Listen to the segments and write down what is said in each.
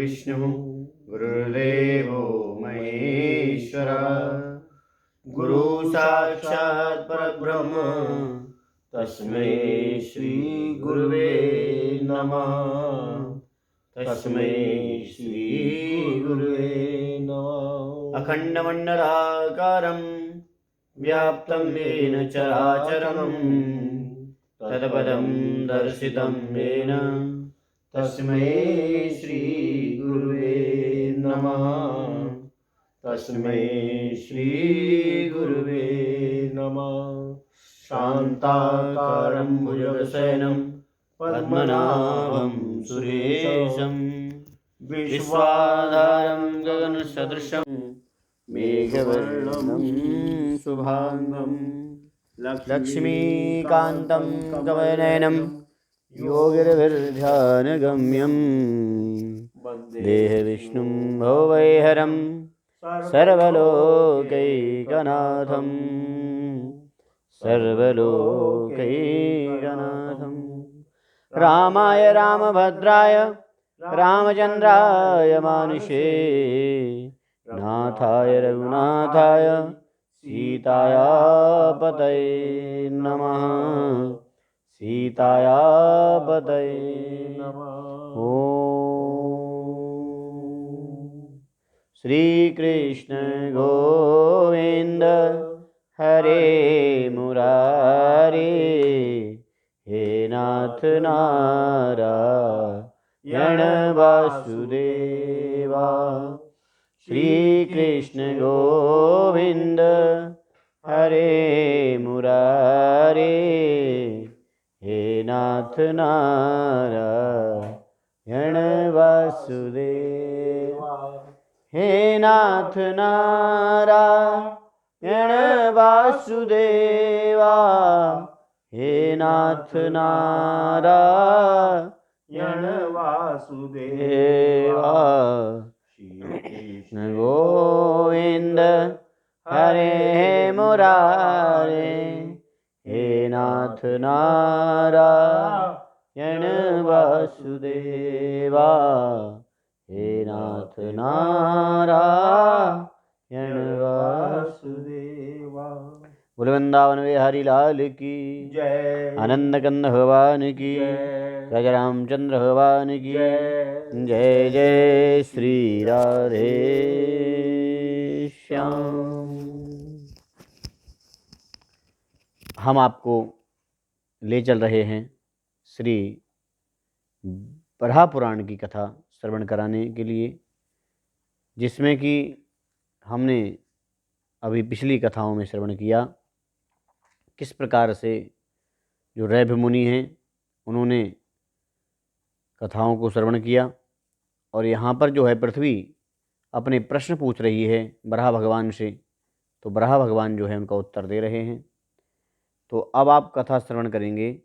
गुरुर्विष्णु गुरुर्देवो महेश्वरः गुरु साक्षात् परब्रह्म तस्मै श्री गुरुवे नमः। तस्मै श्री गुरुवे नमः। अखण्डमण्डलाकारं व्याप्तं येन चराचरं तत्पदं दर्शितं येन तस्मै श्री गुरुवे नमः। तस्मै श्री गुरुवे नमः। शान्ताकारं भुजगशयनं पद्मनाभं सुरेशं विश्वाधारं गगनसदृशं मेघवर्णं शुभांगं लक्ष्मीकान्तं कमलनयनं योगिर्भिर्ध्यानगम्यं देहविष्णुं भवभयहरं सर्वलोकैकनाथं रामाय रामभद्राय रामचन्द्राय मानुषे नाथाय रघुनाथाय सीताया पतये नमः। सीताया पतये नमः। श्री कृष्ण गोविंद हरे मुरारे हे नाथ नारायण वासुदेवा। श्री कृष्ण गोविंद हरे मुरारे हे नाथ नारायण वासुदेवा। हे नाथ नारायण वासुदेवा। हे नाथ नारायण वासुदेवा। श्री कृष्ण गोविंद हरे मुरारे हे नाथ नारायण वासुदेवा। हे नाथ नारायण वासुदेवा। बोल वृंदावन बिहारी लाल की जय। आनंद कंद भगवान की जय। राजा रामचंद्र भगवान की जय। जय श्री राधे श्याम। हम आपको ले चल रहे हैं श्री बराह पुराण की कथा श्रवण कराने के लिए, जिसमें कि हमने अभी पिछली कथाओं में श्रवण किया किस प्रकार से जो रैभ मुनि हैं उन्होंने कथाओं को श्रवण किया, और यहाँ पर जो है पृथ्वी अपने प्रश्न पूछ रही है बराह भगवान से, तो बराह भगवान जो है उनका उत्तर दे रहे हैं। तो अब आप कथा श्रवण करेंगे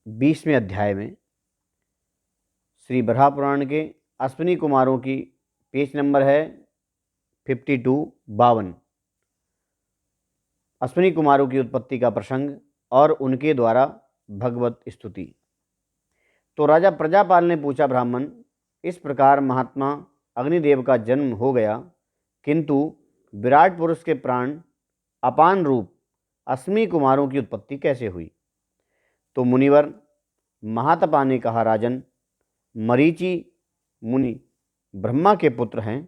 20वें अध्याय में श्री बराह पुराण के अश्विनी कुमारों की पेज नंबर है 52 अश्विनी कुमारों की उत्पत्ति का प्रसंग और उनके द्वारा भगवत स्तुति। तो राजा प्रजापाल ने पूछा, ब्राह्मण, इस प्रकार महात्मा अग्निदेव का जन्म हो गया, किंतु विराट पुरुष के प्राण अपान रूप अश्विनी कुमारों की उत्पत्ति कैसे हुई? तो मुनिवर महातपा ने कहा, राजन, मरीचि मुनि ब्रह्मा के पुत्र हैं।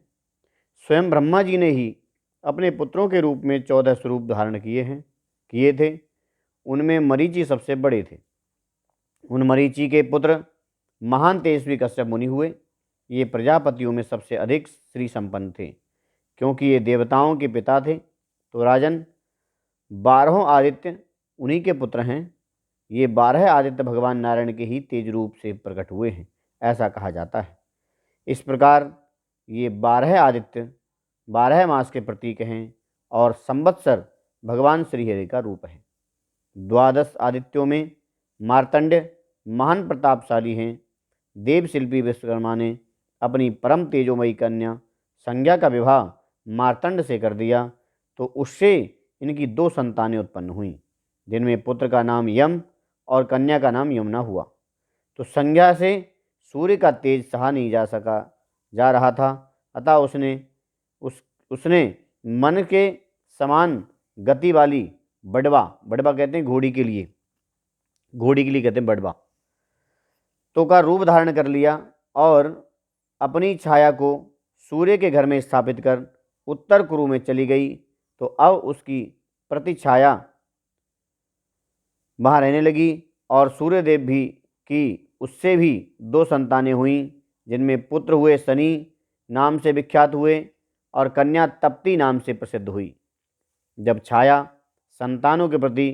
स्वयं ब्रह्मा जी ने ही अपने पुत्रों के रूप में 14 स्वरूप धारण किए थे। उनमें मरीचि सबसे बड़े थे। उन मरीचि के पुत्र महान तेजस्वी कश्यप मुनि हुए। ये प्रजापतियों में सबसे अधिक श्री संपन्न थे, क्योंकि ये देवताओं के पिता थे। तो राजन, 12 आदित्य उन्हीं के पुत्र हैं। ये 12 आदित्य भगवान नारायण के ही तेज रूप से प्रकट हुए हैं, ऐसा कहा जाता है। इस प्रकार ये 12 आदित्य 12 मास के प्रतीक हैं, और संवत्सर भगवान श्रीहरि का रूप है। 12 आदित्यों में मार्तंड महान प्रतापशाली हैं। देवशिल्पी विश्वकर्मा ने अपनी परम तेजोमयी कन्या संज्ञा का विवाह मार्तंड से कर दिया, तो उससे इनकी 2 संतानें उत्पन्न हुईं, जिनमें पुत्र का नाम यम और कन्या का नाम यमुना हुआ। तो संज्ञा से सूर्य का तेज सहा नहीं जा रहा था, अतः उसने मन के समान गति वाली बड़वा कहते हैं घोड़ी के लिए कहते हैं बड़वा, तो का रूप धारण कर लिया और अपनी छाया को सूर्य के घर में स्थापित कर उत्तर कुरु में चली गई। तो अब उसकी प्रतिछाया वहाँ रहने लगी और सूर्यदेव भी की उससे भी 2 संतानें हुईं, जिनमें पुत्र हुए शनि नाम से विख्यात हुए और कन्या तप्ती नाम से प्रसिद्ध हुई। जब छाया संतानों के प्रति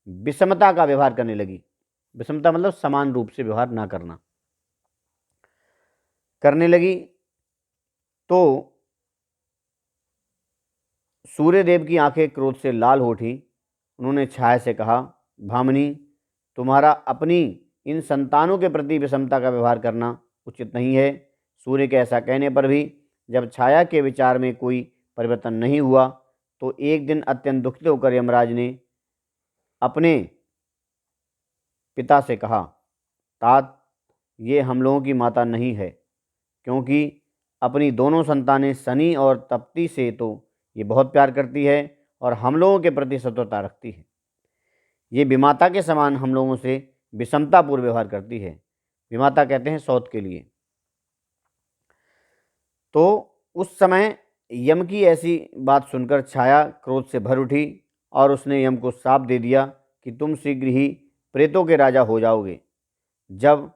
विषमता का व्यवहार करने लगी, विषमता मतलब समान रूप से व्यवहार ना करने लगी, तो सूर्यदेव की आंखें क्रोध से लाल हो उठी। उन्होंने छाया से कहा, भामिनी, तुम्हारा अपनी इन संतानों के प्रति विषमता का व्यवहार करना उचित नहीं है। सूर्य के ऐसा कहने पर भी जब छाया के विचार में कोई परिवर्तन नहीं हुआ, तो एक दिन अत्यंत दुखित होकर यमराज ने अपने पिता से कहा, तात, ये हम लोगों की माता नहीं है, क्योंकि अपनी दोनों संतानें शनि और तप्ती से तो ये बहुत प्यार करती है और हम लोगों के प्रति शत्रुता रखती है। ये विमाता के समान हम लोगों से विषमतापूर्ण व्यवहार करती है। विमाता कहते हैं सौत के लिए। तो उस समय यम की ऐसी बात सुनकर छाया क्रोध से भर उठी और उसने यम को श्राप दे दिया कि तुम शीघ्र ही प्रेतों के राजा हो जाओगे। जब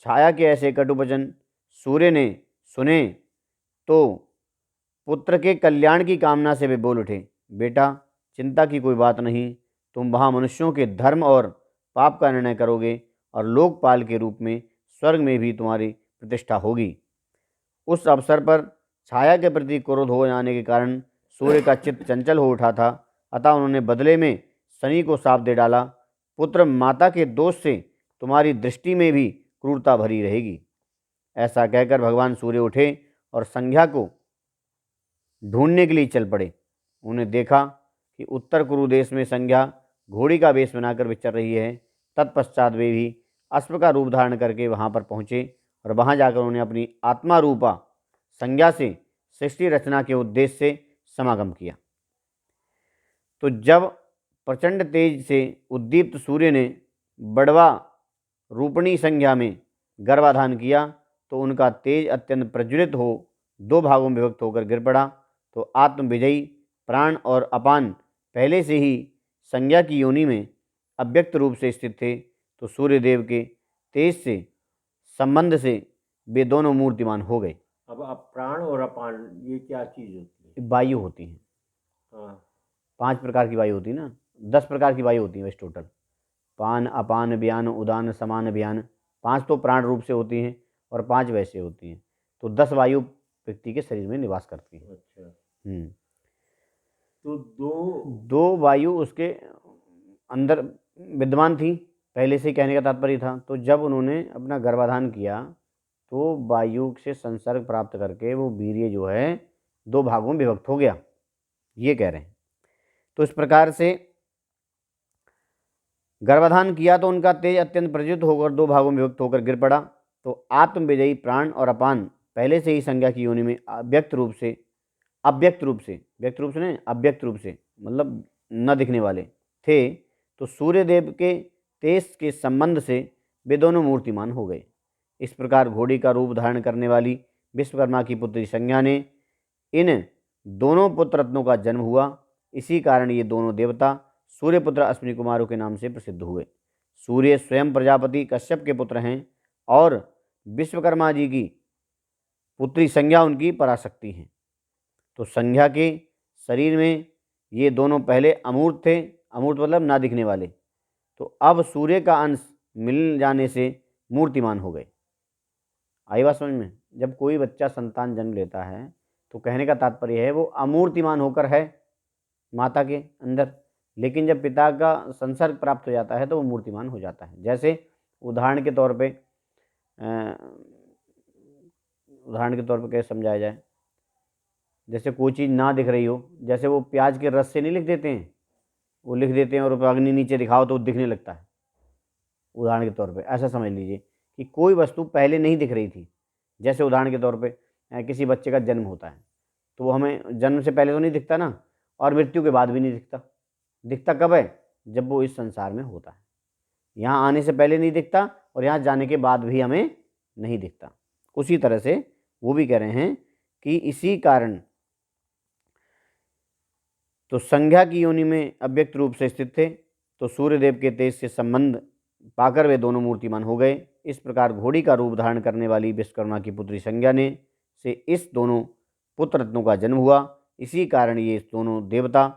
छाया के ऐसे कटुवचन सूर्य ने सुने तो पुत्र के कल्याण की कामना से वे बोल उठे, बेटा, चिंता की कोई बात नहीं, तुम वहाँ मनुष्यों के धर्म और पाप का निर्णय करोगे और लोकपाल के रूप में स्वर्ग में भी तुम्हारी प्रतिष्ठा होगी। उस अवसर पर छाया के प्रति क्रोध हो जाने के कारण सूर्य का चित्त चंचल हो उठा था, अतः उन्होंने बदले में शनि को शाप दे डाला, पुत्र माता के दोष से तुम्हारी दृष्टि में भी क्रूरता भरी रहेगी। ऐसा कहकर भगवान सूर्य उठे और संध्या को ढूंढने के लिए चल पड़े। उन्हें देखा कि उत्तर कुरु देश में संध्या घोड़ी का वेश बनाकर विचर रही है। तत्पश्चात वे भी अश्व का रूप धारण करके वहाँ पर पहुँचे और वहाँ जाकर उन्होंने अपनी आत्मा रूपा संज्ञा से सृष्टि रचना के उद्देश्य से समागम किया। तो जब प्रचंड तेज से उद्दीप्त सूर्य ने बड़वा रूपणी संज्ञा में गर्भाधान किया, तो उनका तेज अत्यंत प्रज्वलित हो 2 भागों में विभक्त होकर गिर पड़ा। तो आत्मविजयी प्राण और अपान पहले से ही संज्ञा की योनि में अव्यक्त रूप से स्थित थे, तो सूर्यदेव के तेज से संबंध से वे दोनों मूर्तिमान हो गए। अब प्राण और अपान ये क्या चीज़ होती है? वायु होती हैं। हाँ, 5 प्रकार की वायु होती है ना, 10 प्रकार की वायु होती है वैसे टोटल। पान, अपान, व्यान, उदान, समान, व्यान। 5 तो प्राण रूप से होती हैं और 5 वैसे होती हैं। तो 10 वायु व्यक्ति के शरीर में निवास करती है। अच्छा। तो दो 2 वायु उसके अंदर विद्यमान थी, पहले से कहने का तात्पर्य था। तो जब उन्होंने अपना गर्भाधान किया, तो वायु से संसर्ग प्राप्त करके वो वीर्य जो है 2 भागों में विभक्त हो गया, ये कह रहे हैं। तो इस प्रकार से गर्भाधान किया तो उनका तेज अत्यंत प्रज्वलित होकर 2 भागों में विभक्त होकर गिर पड़ा। तो आत्मविजयी प्राण और अपान पहले से ही संज्ञा की योनि में अव्यक्त रूप से नहीं, अव्यक्त रूप से मतलब न दिखने वाले थे। तो सूर्यदेव के तेज के संबंध से वे दोनों मूर्तिमान हो गए। इस प्रकार घोड़ी का रूप धारण करने वाली विश्वकर्मा की पुत्री संज्ञा ने इन दोनों पुत्र रत्नों का जन्म हुआ। इसी कारण ये दोनों देवता सूर्यपुत्र अश्विनी कुमारों के नाम से प्रसिद्ध हुए। सूर्य स्वयं प्रजापति कश्यप के पुत्र हैं और विश्वकर्मा जी की पुत्री संज्ञा उनकी पराशक्ति हैं। तो संज्ञा के शरीर में ये दोनों पहले अमूर्त थे, अमूर्त मतलब ना दिखने वाले, तो अब सूर्य का अंश मिल जाने से मूर्तिमान हो गए। आई बात समझ में? जब कोई बच्चा संतान जन्म लेता है तो कहने का तात्पर्य है वो अमूर्तिमान होकर है माता के अंदर, लेकिन जब पिता का संसर्ग प्राप्त हो जाता है तो वो मूर्तिमान हो जाता है। जैसे उदाहरण के तौर पे कैसे समझाया जाए, जैसे कोई चीज़ ना दिख रही हो, जैसे वो प्याज के रस से नहीं लिख देते हैं, वो लिख देते हैं और अग्नि नीचे दिखाओ तो दिखने लगता है। उदाहरण के तौर पे ऐसा समझ लीजिए कि कोई वस्तु पहले नहीं दिख रही थी। जैसे उदाहरण के तौर पे किसी बच्चे का जन्म होता है तो वो हमें जन्म से पहले तो नहीं दिखता ना, और मृत्यु के बाद भी नहीं दिखता। दिखता कब है? जब वो इस संसार में होता है। यहाँ आने से पहले नहीं दिखता और यहाँ जाने के बाद भी हमें नहीं दिखता। उसी तरह से वो भी कह रहे हैं कि इसी कारण तो संज्ञा की योनि में अव्यक्त रूप से स्थित थे, तो सूर्यदेव के तेज से संबंध पाकर वे दोनों मूर्तिमान हो गए। इस प्रकार घोड़ी का रूप धारण करने वाली विश्वकर्मा की पुत्री संज्ञा ने से इस दोनों पुत्र रत्नों का जन्म हुआ। इसी कारण ये दोनों देवता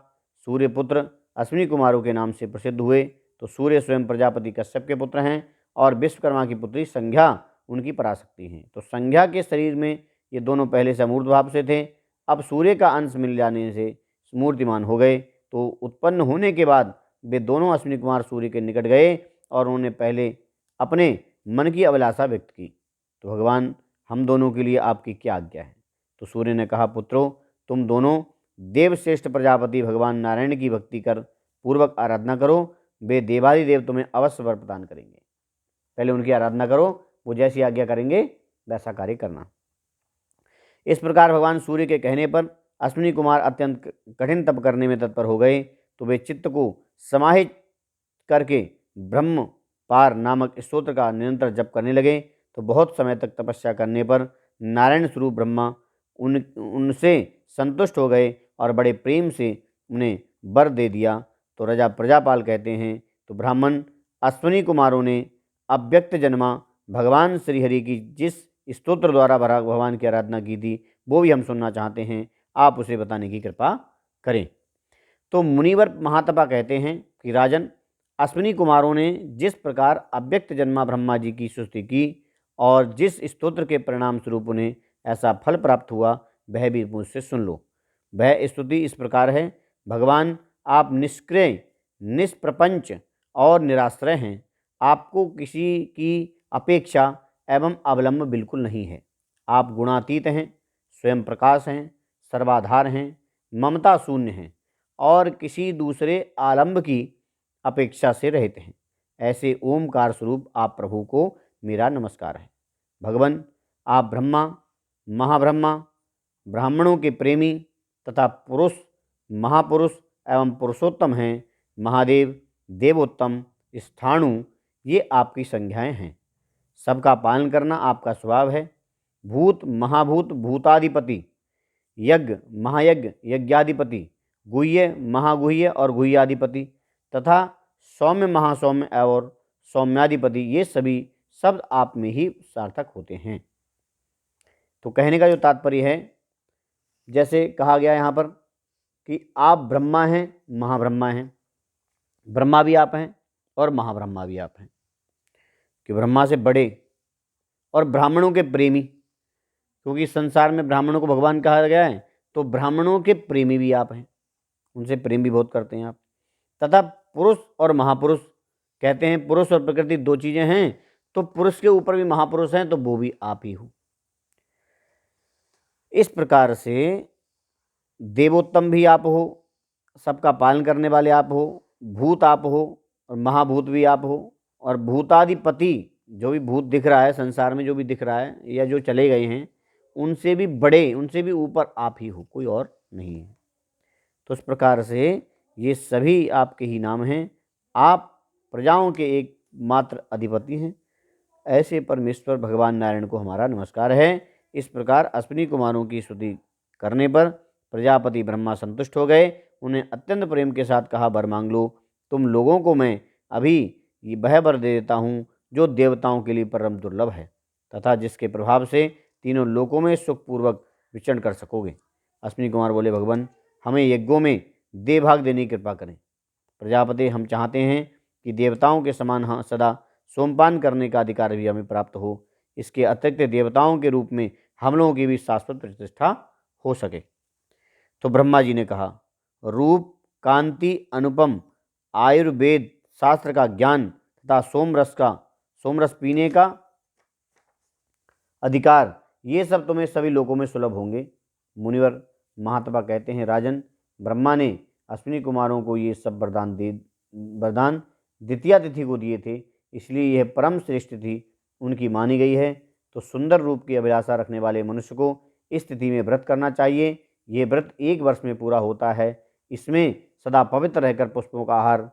सूर्यपुत्र अश्विनी कुमारों के नाम से प्रसिद्ध हुए। तो सूर्य स्वयं प्रजापति कश्यप के पुत्र हैं और विश्वकर्मा की पुत्री संज्ञा उनकी पराशक्ति हैं। तो संज्ञा के शरीर में ये दोनों पहले से अमूर्त भाव से थे, अब सूर्य का अंश मिल जाने से मूर्तिमान हो गए। तो उत्पन्न होने के बाद वे दोनों अश्विनी कुमार सूर्य के निकट गए और उन्होंने पहले अपने मन की अभिलाषा व्यक्त की। तो भगवान, हम दोनों के लिए आपकी क्या आज्ञा है? तो सूर्य ने कहा, पुत्रों, तुम दोनों देवश्रेष्ठ प्रजापति भगवान नारायण की भक्ति कर पूर्वक आराधना करो, वे देवादिदेव तुम्हें अवश्य वर प्रदान करेंगे। पहले उनकी आराधना करो, वो जैसी आज्ञा करेंगे वैसा कार्य करना। इस प्रकार भगवान सूर्य के कहने पर अश्विनी कुमार अत्यंत कठिन तप करने में तत्पर हो गए। तो वे चित्त को समाहित करके ब्रह्म पार नामक स्तोत्र का निरंतर जप करने लगे। तो बहुत समय तक तपस्या करने पर नारायण स्वरूप ब्रह्मा उनसे संतुष्ट हो गए और बड़े प्रेम से उन्हें वर दे दिया। तो राजा प्रजापाल कहते हैं, तो ब्राह्मण अश्विनी कुमारों ने अव्यक्त जन्मा भगवान श्रीहरि की जिस स्तोत्र द्वारा भगवान की आराधना की थी वो भी हम सुनना चाहते हैं, आप उसे बताने की कृपा करें। तो मुनिवर महातपा कहते हैं कि राजन, अश्विनी कुमारों ने जिस प्रकार अव्यक्त जन्मा ब्रह्मा जी की स्तुति की और जिस स्तोत्र के परिणाम स्वरूप उन्हें ऐसा फल प्राप्त हुआ, वह भी मुझसे सुन लो। वह स्तुति इस प्रकार है, भगवान आप निष्क्रिय, निष्प्रपंच और निराश्रय हैं। आपको किसी की अपेक्षा एवं अवलंब बिल्कुल नहीं है। आप गुणातीत हैं, स्वयं प्रकाश हैं, सर्वाधार हैं, ममता शून्य हैं और किसी दूसरे आलंब की अपेक्षा से रहित हैं। ऐसे ओमकार स्वरूप आप प्रभु को मेरा नमस्कार है। भगवान, आप ब्रह्मा, महाब्रह्मा, ब्राह्मणों के प्रेमी तथा पुरुष, महापुरुष एवं पुरुषोत्तम हैं। महादेव, देवोत्तम, स्थाणु, ये आपकी संज्ञाएं हैं। सबका पालन करना आपका स्वभाव है। भूत, महाभूत, भूताधिपति, यज्ञ, महायज्ञ, यज्ञाधिपति, गुह्य, महागुह्य और गुह्याधिपति तथा सौम्य, महासौम्य और सौम्याधिपति, ये सभी शब्द आप में ही सार्थक होते हैं। तो कहने का जो तात्पर्य है, जैसे कहा गया यहाँ पर कि आप ब्रह्मा हैं, महाब्रह्मा हैं, ब्रह्मा भी आप हैं और महाब्रह्मा भी आप हैं, कि ब्रह्मा से बड़े और ब्राह्मणों के प्रेमी, क्योंकि संसार में ब्राह्मणों को भगवान कहा गया है, तो ब्राह्मणों के प्रेमी भी आप हैं, उनसे प्रेम भी बहुत करते हैं आप। तथा पुरुष और महापुरुष, कहते हैं पुरुष और प्रकृति दो चीज़ें हैं, तो पुरुष के ऊपर भी महापुरुष हैं, तो वो भी आप ही हो। इस प्रकार से देवोत्तम भी आप हो, सबका पालन करने वाले आप हो, भूत आप हो और महाभूत भी आप हो, और भूताधिपति, जो भी भूत दिख रहा है संसार में, जो भी दिख रहा है या जो चले गए हैं, उनसे भी बड़े, उनसे भी ऊपर आप ही हो, कोई और नहीं है। तो इस प्रकार से ये सभी आपके ही नाम हैं। आप प्रजाओं के एकमात्र अधिपति हैं। ऐसे परमेश्वर भगवान नारायण को हमारा नमस्कार है। इस प्रकार अश्विनी कुमारों की स्तुति करने पर प्रजापति ब्रह्मा संतुष्ट हो गए। उन्हें अत्यंत प्रेम के साथ कहा, वर मांग लो, तुम लोगों को मैं अभी वह वर दे देता हूँ जो देवताओं के लिए परम दुर्लभ है तथा जिसके प्रभाव से तीनों लोकों में सुखपूर्वक विचरण कर सकोगे। अश्विनी कुमार बोले, भगवान, हमें यज्ञों में देवभाग देने की कृपा करें। प्रजापति, हम चाहते हैं कि देवताओं के समान सदा सोमपान करने का अधिकार भी हमें प्राप्त हो। इसके अतिरिक्त देवताओं के रूप में हम लोगों की भी शाश्वत प्रतिष्ठा हो सके। तो ब्रह्मा जी ने कहा, रूप, कांति, अनुपम, आयुर्वेद शास्त्र का ज्ञान तथा सोमरस पीने का अधिकार, ये सब तुम्हें सभी लोगों में सुलभ होंगे। मुनिवर महात्मा कहते हैं, राजन, ब्रह्मा ने अश्विनी कुमारों को ये सब वरदान द्वितीय तिथि को दिए थे, इसलिए यह परम श्रेष्ठ थी। उनकी मानी गई है, तो सुंदर रूप की अभिलाषा रखने वाले मनुष्य को इस तिथि में व्रत करना चाहिए। ये व्रत 1 वर्ष में पूरा होता है। इसमें सदा पवित्र रहकर पुष्पों का आहार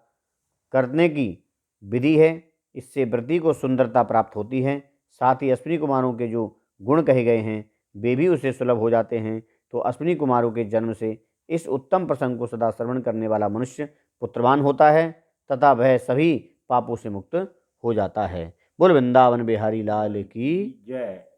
करने की विधि है। इससे व्रती को सुंदरता प्राप्त होती है। साथ ही अश्विनी कुमारों के जो गुण कहे गए हैं वे भी उसे सुलभ हो जाते हैं। तो अश्विनी कुमारों के जन्म से इस उत्तम प्रसंग को सदा श्रवण करने वाला मनुष्य पुत्रवान होता है तथा वह सभी पापों से मुक्त हो जाता है। बोल वृंदावन बिहारी लाल की जय।